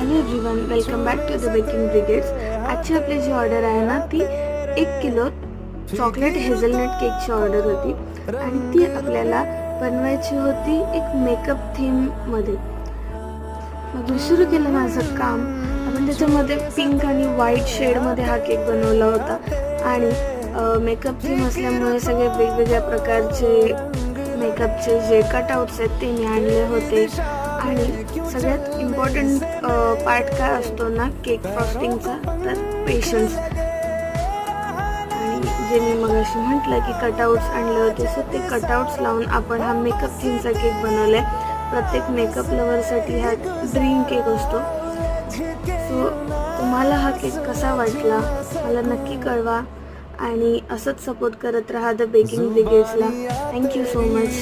Hello everyone, welcome back to the baking brigades. आजची आपली जी ऑर्डर आहे ना ती 1 किलो चॉकलेट हेझलनट केकची ऑर्डर होती आणि ती आपल्याला बनवायची होती एक मेकअप थीममध्ये. मग मी सुरू केलं माझं काम. आपण त्याच्यामध्ये पिंक आणि व्हाईट शेडमध्ये हा केक बनवला होता आणि मेकअप थीम असल्यामुळे सगळे वेगवेगळ्या प्रकारचे मेकअपचे जे कटआउट्स आहेत ते मी आणले होते. आणि सगळ्यात इम्पॉर्टंट पार्ट काय असतो ना केक फ्रॉस्टिंगचा, तर पेशन्स. आणि जे मी मगाशी म्हटलं की कटआउट्स आणले होते, सो ते कटआउट्स लावून आपण हा मेकअप थीमचा केक बनवला आहे. प्रत्येक मेकअप लवरसाठी हा ड्रीम केक असतो. सो तुम्हाला हा केक कसा वाटला मला नक्की कळवा आणि असंच सपोर्ट करत राहा द बेकिंग ब्रिगेड्सला. Thank you so much.